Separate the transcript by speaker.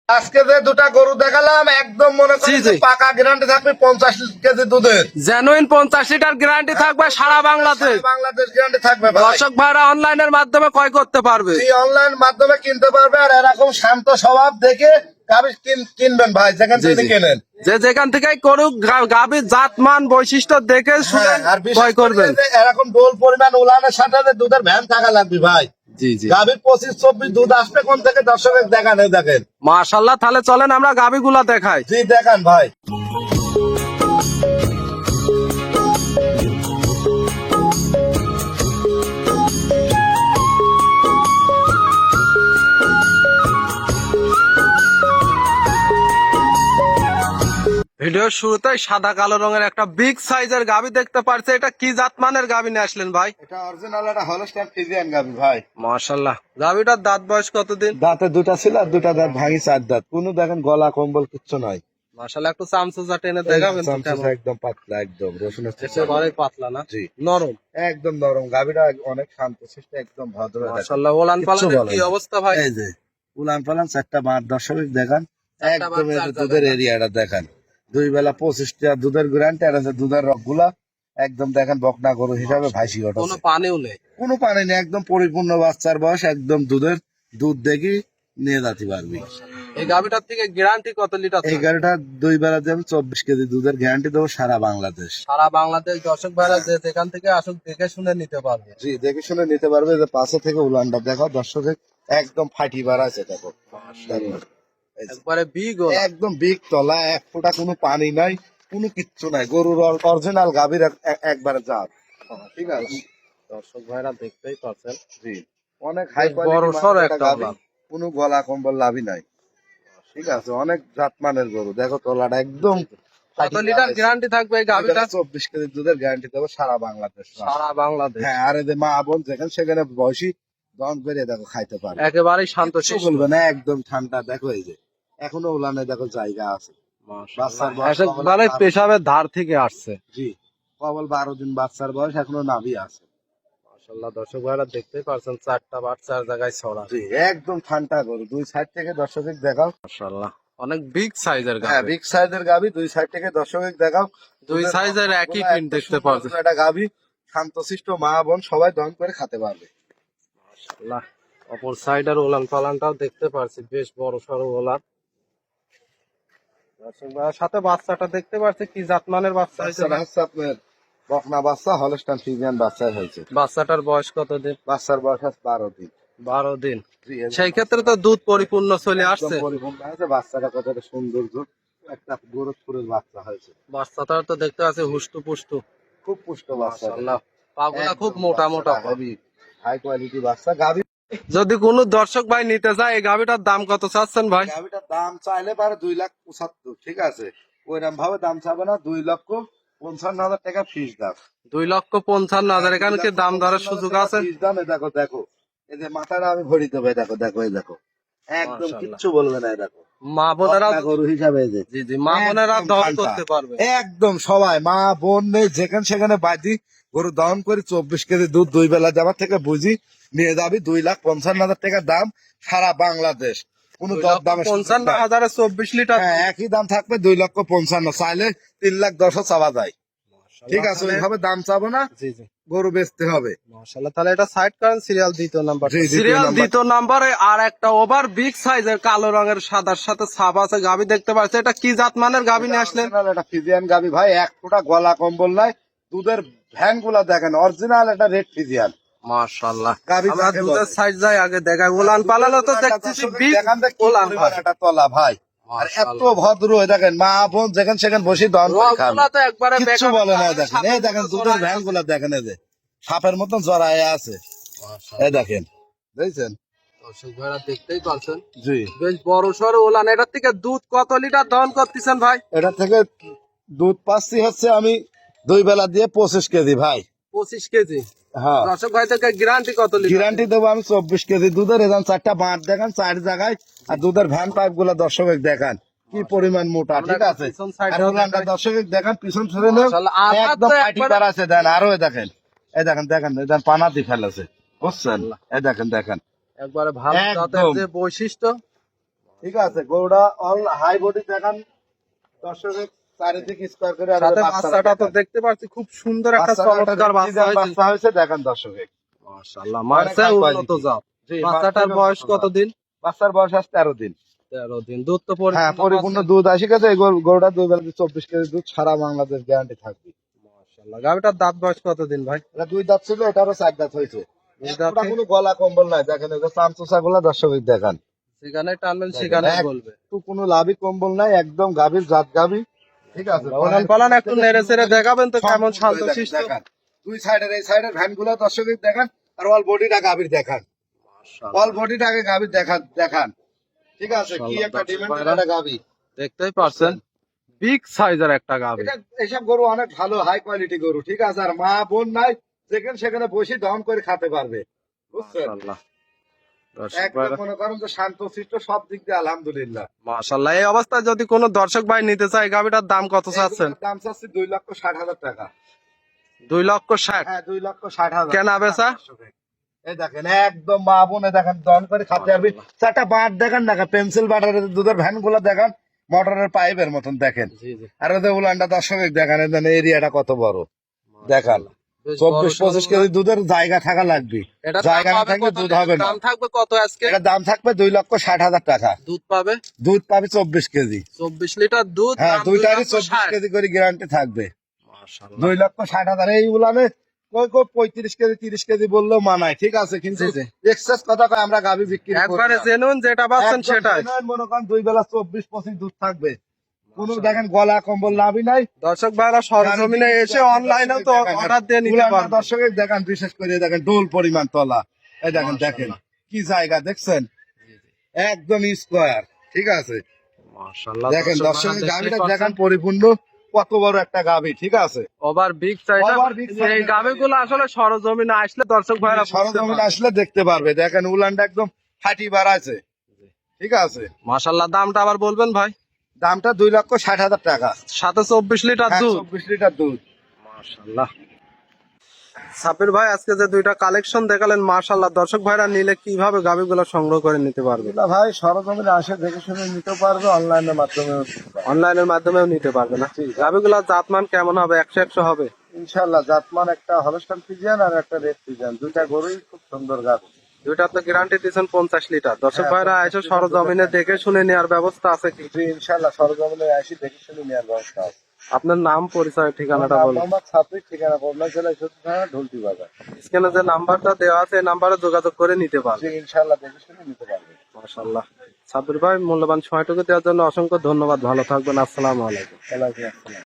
Speaker 1: আজকে যে দুটা গরু দেখালাম একদম মনে করি যে পাকা গ্যারান্টি থাকবে 50 কেজি দুধের।
Speaker 2: জেনুইন 50 লিটার গ্যারান্টি থাকবে সারা বাংলাদেশ।
Speaker 1: বাংলাদেশ গ্যারান্টি থাকবে ভাই।
Speaker 2: দর্শক ভাইরা অনলাইনের মাধ্যমে ক্রয় করতে পারবে।
Speaker 1: এই অনলাইন মাধ্যমে কিনতে পারবে। আর এরকম শান্ত স্বভাব দেখে গাভী কিনবেন ভাই, যেখান থেকে কেনেন।
Speaker 2: যে যেখান থেকে করুক গাভীর জাতমান বৈশিষ্ট্য দেখে শুনে
Speaker 1: আর বিশেষ
Speaker 2: ক্রয় করবেন।
Speaker 1: করে যে এরকম ডোল পরিমাণ উলানের সাথে যে দুধের ভ্যান থাকা লাগবে ভাই।
Speaker 2: জি জি,
Speaker 1: গাভীর 25-24 দুধ আসবে কোন থেকে দর্শকের দেখান। এই দেখেন
Speaker 2: মাশাআল্লাহ। তাহলে চলেন আমরা গাভীগুলা দেখাই।
Speaker 1: জি দেখান ভাই।
Speaker 2: ভিডিওর শুরুতেই সাদা কালো রঙের একটা বিগ সাইজের গাভী দেখতে পারছে। এটা কি জাতমানের গাভী নিয়ে আসলেন ভাই?
Speaker 1: এটা অরিজিনাল একটা হলস্টাইন ফ্রিজিয়ান গাভী ভাই।
Speaker 2: মাশাআল্লাহ। গাভীটার দাঁত বয়স কতদিন?
Speaker 1: দাঁতে দুটা ছিল আর দুটা দাঁত ভাঙি, 4 দাঁত। কোনো দেখেন গলা কম্বল কিচ্ছু নাই।
Speaker 2: মাশাআল্লাহ। একটু চামচুজা টেনে দেখাবেন তো কেমন?
Speaker 1: একদম পাতলা, একদম রসুনের
Speaker 2: একেবারে পাতলা না?
Speaker 1: জি
Speaker 2: নরম।
Speaker 1: একদম নরম। গাভীটা অনেক শান্ত শিষ্ট, একদম ভদ্র।
Speaker 2: মাশাআল্লাহ। ওলান পালানের কি অবস্থা ভাই?
Speaker 1: এই যে উলান পালান 4টা বার দর্শক দেখান। একদম এই যে দুধের এরিয়াটা দেখান। 2 বেলা 25টা দুধের গ্যারান্টি। আর আছে দুধের রকগুলা একদম দেখেন বকনা গরু হিসাবে ভাইসি ওঠে।
Speaker 2: কোনো পানিও নেই।
Speaker 1: কোনো পানি নেই, একদম পরিপূর্ণ বাচ্চার বয়স। একদম দুধ দেখি নিয়ে যেতে পারবি।
Speaker 2: এই গাভীটার থেকে গ্যারান্টি কত লিটার?
Speaker 1: এই গাড়িটা 2 বেলা দিয়ে আমি 24 কেজি দুধের গ্যারান্টি দেবো সারা বাংলাদেশ।
Speaker 2: সারা বাংলাদেশ দর্শক ভাইরা যে যেখান থেকে আসুক দেখে শুনে নিতে পারবে।
Speaker 1: জি দেখে শুনে নিতে পারবে। যে পাশে থেকে উলানটা দেখো দর্শকের, একদম ফাটি বার আছে। দেখো
Speaker 2: একবারে বিগ।
Speaker 1: একদম বিগ তলা, 1 ফোঁটা কোনো পানি নাই, কোনো কিচ্ছু নাই। গরুর অরিজিনাল গাভীর একবারে জাত। ঠিক আছে
Speaker 2: দর্শক ভাইরা দেখতেই পাচ্ছেন।
Speaker 1: জি অনেক হাই
Speaker 2: বড় সর একটা
Speaker 1: গাভী, কোনো গলা কম্বল লাভই নাই। ঠিক আছে অনেক জাতমানের গরু। দেখো তলাটা একদম।
Speaker 2: কত লিটার গ্যারান্টি থাকবে এই গাভীটা?
Speaker 1: 24 কেজি দুধের গ্যারান্টি দেবো সারা বাংলাদেশ।
Speaker 2: সারা বাংলাদেশ।
Speaker 1: হ্যাঁ আর এই যে মা বোন যেখানে সেখানে বয়সী দন করে দেখো খাইতে পারে।
Speaker 2: একেবারেই শান্ত
Speaker 1: কিছু
Speaker 2: শিষ্ট।
Speaker 1: বলবে না, একদম ঠান্ডা। দেখো এই যে এখনো উলানে দেখো জায়গা আছে। বাচ্চার বয়স
Speaker 2: একেবারে পেশাবের ধার থেকে আসছে।
Speaker 1: জি কেবল 12 দিন বাচ্চার বয়স, এখনো নাভি আছে।
Speaker 2: মাশাআল্লাহ। দর্শক ভাইরা দেখতেই পাচ্ছেন 4টা বাচ্চা 4 জায়গায় ছড়া।
Speaker 1: জি একদম ঠান্ডা গরু। 2 সাইড থেকে দর্শকের দেখাও।
Speaker 2: মাশাআল্লাহ। অনেক বিগ সাইজের
Speaker 1: হ্যাঁ
Speaker 2: গাভী।
Speaker 1: বিগ সাইজের গাভী। 2 সাইড থেকে দর্শকের দেখাও।
Speaker 2: 2 সাইজের একই প্রিন্ট দেখতে পাচ্ছেন।
Speaker 1: একটা গাভী শান্তশিষ্ট, মা বোন সবাই দন করে খেতে পারবে।
Speaker 2: মাশাআল্লাহ। অপর সাইডের ওলান পালানটাও দেখতে পাচ্ছি, বেশ বড় সড়ো ওলান। দর্শক ভাইয়ের সাথে বাচ্চাটা দেখতে পাচ্ছি, কি জাতমানের বাচ্চা হয়েছে?
Speaker 1: বাচ্চাটা হচ্ছে আপনার বকনা বাচ্চা, হলস্টাইন ফ্রিজিয়ান বাচ্চা হয়েছে।
Speaker 2: বাচ্চাটার বয়স কতদিন?
Speaker 1: বাচ্চার বয়স 12 দিন।
Speaker 2: 12 দিন।
Speaker 1: জি
Speaker 2: সেই ক্ষেত্রে তো দুধ পরিপূর্ণ চলে আসছে।
Speaker 1: পরিপূর্ণ হয়েছে। বাচ্চাটা কতটা সৌন্দর্য, একটা গোরখপুরের বাচ্চা হয়েছে।
Speaker 2: বাচ্চাটার তো দেখতে আছে হুষ্টু পুষ্টু,
Speaker 1: খুব পুষ্ট বাচ্চা।
Speaker 2: মাশাআল্লাহ। পাগুলা খুব মোটা মোটা।
Speaker 1: হাই কোয়ালিটি বাচ্চা। গাভী
Speaker 2: যদি কোনো দর্শক ভাই নিতে চায় এই গাভীটার দাম কত চাচ্ছেন ভাই?
Speaker 1: গাভীটার দাম চাইলে পারে 2,75,000। ঠিক আছে ওইরকম ভাবে দাম চাবে না। 2,55,000 টাকা ফিস দাম।
Speaker 2: 2,55,000। এখানে কি দাম দরের সুযোগ আছে?
Speaker 1: ফিস দাম। দেখো দেখো এই যে মাথাটা আমি ভরি দেবো। দেখো দেখো এই দেখো একদম কিচ্ছু বলবে না। দেখো
Speaker 2: মা বোনেরা
Speaker 1: গরু হিসাবে এই যে
Speaker 2: জি জি মা বোনেরা দহন করতে পারবে।
Speaker 1: একদম সবাই মা বোন নেই যেখানে সেখানে বাজি গরু দহন করে 24 কেজি দুধ 2 বেলা যাবার থেকে বুঝি নিয়ে যাবি। 2,55,000 টাকা দাম সারা বাংলাদেশ। কোন দর দামে
Speaker 2: 55,000 24 লিটার।
Speaker 1: হ্যাঁ একই দাম থাকবে। 2,55,000 চাইলে 3,10,000 চাওয়া যায়। ঠিক আছে ওইভাবে দাম চাবো না,
Speaker 2: জি জি
Speaker 1: গরু বেচতে হবে।
Speaker 2: মাশাআল্লাহ। তাহলে এটা সাইড করেন, সিরিয়াল দ্বিতীয় নাম্বার।
Speaker 1: জি, দ্বিতীয়
Speaker 2: সিরিয়াল
Speaker 1: নাম্বার।
Speaker 2: দ্বিতীয় নাম্বারে আর একটা ওভার বিগ সাইজের কালো রঙের সাদার সাথে ছাপ আছে গাভী দেখতে পাচ্ছি। এটা কি জাতমানের গাভী নিয়ে আসলেন?
Speaker 1: এটা ফিজিয়ান গাভী ভাই। 1 ফোঁটা গলা কম্বল নাই। দুধের ভ্যান গুলা দেখেন অরিজিনাল। এটা রেড ফিজিয়ান
Speaker 2: মাশাআল্লাহ।
Speaker 1: গাভী।
Speaker 2: আমরা দুধের সাইড যাই আগে দেখাই। ওলান পালালো তো দেখতেছি বিগ ওলান পালা।
Speaker 1: এটা তলা ভাই। আর এত ভদ্র দেখেন মা বোন যেখানে সেখানে বসে দন খান।
Speaker 2: রগগুলা তো একবারে
Speaker 1: কিচ্ছু বলে না। দেখেন এই দেখেন দুধের ভ্যান গুলা দেখেন। এই যে সাপের মতন জড়ায় আছে। এই দেখেন দেখছেন
Speaker 2: দর্শক ভাইরা দেখতেই পাচ্ছেন,
Speaker 1: জি
Speaker 2: বেশ বড় সড়ো ওলান। এটার থেকে দুধ কত লিটার দহন করতেছেন ভাই?
Speaker 1: এটা থেকে দুধ পাচ্ছি হচ্ছে আমি 2 বেলা দিয়ে 25 কেজি ভাই।
Speaker 2: 25 কেজি।
Speaker 1: হ্যাঁ
Speaker 2: দর্শক ভাই থেকে গ্যারান্টি কত লিটার?
Speaker 1: গ্যারান্টি দেবো আমি 24 কেজি দুধের। এখানে 4টা বাঁট দেখান 4 জায়গায়। আর দুধের ভ্যান পাইপ গুলা দর্শক দেখান কি পরিমাণ মোটা। ঠিক আছে আর ওলানটা দর্শক দেখান পিছন ছেড়ে নেন। একদম ফাটি বার আছে। দেন আরো দেখেন এই দেখেন দেখেন এই দেখেন পানা দিয়ে ফেলেছে বুঝছেন। এই দেখেন দেখেন
Speaker 2: একবারে ভালো জাতের যে বৈশিষ্ট্য।
Speaker 1: ঠিক আছে, গরুটা অল হাই বডি দেখান দর্শকের, চারিদিকে স্কোয়ার করে। আর
Speaker 2: সাথে
Speaker 1: বাচ্চাটা
Speaker 2: বাচ্চাটা তো
Speaker 1: দেখান।
Speaker 2: দেখতে পাচ্ছি খুব সুন্দর একটা
Speaker 1: বাচ্চাটা
Speaker 2: চমৎকার বাচ্চা হয়েছে।
Speaker 1: বাচ্চা হয়েছে দেখান দর্শকের।
Speaker 2: মাশাআল্লাহ, মার্সে
Speaker 1: high
Speaker 2: উন্নত
Speaker 1: quality।
Speaker 2: জাত।
Speaker 1: জি,
Speaker 2: বাচ্চাটার
Speaker 1: বাচ্চাটার
Speaker 2: বয়স
Speaker 1: উন্নত জাত।
Speaker 2: কতদিন?
Speaker 1: বাচ্চার বয়স আজ 13 দিন।
Speaker 2: 13 দিন। দুধ তো
Speaker 1: হ্যাঁ, পরিপূর্ণ
Speaker 2: পাচ্ছেন?
Speaker 1: দুধ আসি গেছে। এই গরুটা 2 বেলা 24 কেজি দুধ সারা বাংলাদেশ গ্যারান্টি থাকবে।
Speaker 2: মাশাআল্লাহ, গাভিটার দাঁত বয়স কতদিন ভাই?
Speaker 1: এটা 2 দাঁত ছিল, এটারও 4 দাঁত হয়েছে।
Speaker 2: দুই দাঁতে?
Speaker 1: এটা কোনো গলা কম্বল নাই, দেখেন এই যে চামচুসা গুলা দর্শকের দেখান।
Speaker 2: যেখানে টানবেন সেখানে বলবে।
Speaker 1: একটু কোনো লাভই কম্বল নাই, একদম গাভীর জাত গাভী। ঠিক আছে,
Speaker 2: ওলান পালান একটু নেড়ে চেড়ে দেখাবেন তো কেমন শান্ত শিষ্ট।
Speaker 1: দেখান দুই সাইডের, এই সাইডের ভ্যান গুলা দর্শকের দেখান, আর অল বডিটা গাভীর দেখান। অল বডিটাকে গাভীর দেখান। ঠিক আছে, কি একটা ডিমান্ডের একটা গাভী।
Speaker 2: দেখতেই পাচ্ছেন বিগ সাইজের একটা গাভি।
Speaker 1: এটা এইসব গরু অনেক ভালো হাই কোয়ালিটি গরু। ঠিক আছে, আর মা বোন নাই, যেখানে সেখানে বসে দম করে খেতে পারবে, বুঝছেন?
Speaker 2: মাশাআল্লাহ,
Speaker 1: একদম মনে করেন যে শান্ত শিষ্ট, সব দিক দিয়ে আলহামদুলিল্লাহ।
Speaker 2: মাশাআল্লাহ। এই অবস্থায় যদি কোনো দর্শক ভাই নিতে চায়, গাভিটার দাম কত চাচ্ছেন?
Speaker 1: এগুলোর দাম চাচ্ছি 2,60,000 টাকা।
Speaker 2: 2,60,000।
Speaker 1: হ্যাঁ, 2,60,000।
Speaker 2: কেনা বেচা?
Speaker 1: এই দেখেন একদম মা বোনে দেখেন দম করে খাতে পারবি। চারটা বাট দেখেন, দেখেন পেন্সিল বাটারের দুধের ভ্যান গুলো দেখেন, মোটরের পাইপের মতন দেখেন।
Speaker 2: জি জি।
Speaker 1: আর ওদের উলানটা দর্শক দেখেন, এরিয়াটা কত বড় দেখান। 24-25 কেজি দুধের জায়গা থাকা লাগবে।
Speaker 2: এটা
Speaker 1: জায়গা না থাকলে দুধ হবে না।
Speaker 2: দাম থাকবে কত আজকে?
Speaker 1: এটা দাম থাকবে 2,60,000 টাকা।
Speaker 2: দুধ পাবে?
Speaker 1: দুধ পাবে 24 কেজি।
Speaker 2: 24 লিটার দুধ।
Speaker 1: হ্যাঁ,
Speaker 2: দাম
Speaker 1: দুইটারই
Speaker 2: 2,60,000
Speaker 1: 24 কেজি করে গ্যারান্টি থাকবে।
Speaker 2: মাশাআল্লাহ।
Speaker 1: 2,60,000। এই উলানে কই 35 কেজি 30 কেজি বললেও মানায়। ঠিক আছে, কিন্তু
Speaker 2: জি, জি।
Speaker 1: এক্সেস কথা কয় আমরা গাভী বিক্রি করি
Speaker 2: একবারে
Speaker 1: না।
Speaker 2: জেনুইন যেটা পাচ্ছেন
Speaker 1: একদম
Speaker 2: সেটাই।
Speaker 1: genuine, মনে করেন 2 বেলা 24-25 দুধ থাকবে। কোনো দেখেন গলা কম্বল লাভই নাই।
Speaker 2: দর্শক ভাইরা সরজমিনে এসে অনলাইনেও তো অর্ডার দিয়ে নিতে
Speaker 1: উলানটা
Speaker 2: পারবেন।
Speaker 1: দর্শকের দেখান, বিশেষ করে দেখেন ডোল পরিমাণ তলা। এই দেখেন, দেখেন কি জায়গা দেখছেন, একদম স্কোয়ার। ঠিক আছে,
Speaker 2: মাশাআল্লাহ,
Speaker 1: দেখেন দর্শকের গাভীটা দেখেন পরিপূর্ণ কত বড় একটা গাভী। ঠিক আছে,
Speaker 2: over big size.
Speaker 1: Over big size
Speaker 2: এই গাভিগুলো আসলে সরজমিনে আসলে দর্শক ভাইরা
Speaker 1: সরজমিনে আসলে দেখতে পারবে। দেখেন উলানটা একদম ফাটি বাড়াছে। ঠিক আছে,
Speaker 2: মাশাআল্লাহ। দামটা আবার বলবেন ভাই?
Speaker 1: দামটা 2,60,000 টাকা।
Speaker 2: সাথে 24 লিটার
Speaker 1: হ্যাঁ,
Speaker 2: দুধ।
Speaker 1: 24 লিটার দুধ।
Speaker 2: মাশাআল্লাহ। সাবির ভাই, আজকে যে দুইটা কালেকশন দেখালেন, মাশাআল্লাহ, দর্শক ভাইরা নিলে কিভাবে গাভিগুলো সংগ্রহ করে নিতে পারবে?
Speaker 1: না ভাই, সরজমিনে আসে দেখে শুনে নিতে পারবে, অনলাইনের মাধ্যমে
Speaker 2: অনলাইনের মাধ্যমেও নিতে পারবে না? গাভিগুলোর জাতমান কেমন হবে? 100 হবে?
Speaker 1: ইনশাল্লাহ। জাতমান একটা হলস্টাইন ফ্রিজিয়ান আর একটা রেড ফ্রিজিয়ান, দুইটা গরুই খুব সুন্দর গাভী।
Speaker 2: দুইটা তো গ্যারান্টি দিচ্ছেন 50 লিটার। দর্শক
Speaker 1: হ্যাঁ,
Speaker 2: ভাইরা
Speaker 1: 50
Speaker 2: এসে
Speaker 1: লিটার
Speaker 2: সরজমিনে দেখে শুনে নেওয়ার ব্যবস্থা আছে কি?
Speaker 1: জি, ইনশাল্লাহ সরজমিনে আসি দেখে শুনে নেওয়ার ব্যবস্থা আছে।
Speaker 2: আপনার নাম, পরিচয়, ঠিকানাটা বলুন।
Speaker 1: মোহাম্মদ সাফিক, ঠিকানা পাবনা জেলা ঈশ্বরদী থানা, ঢুলটি বাজার।
Speaker 2: স্ক্রিনে যে নাম্বারটা দেওয়া আছে, এই নাম্বারে যোগাযোগ করে নিতে পারবে।
Speaker 1: জি, ইনশাল্লাহ দেখে শুনে নিতে পারবে।
Speaker 2: মাশাআল্লাহ। সাবির ভাই, মূল্যবান সময়টুকু দেওয়ার জন্য অসংখ্য ধন্যবাদ। ভালো থাকবেন। আসসালামু আলাইকুম।
Speaker 1: ওয়ালাইকুম আসসালাম।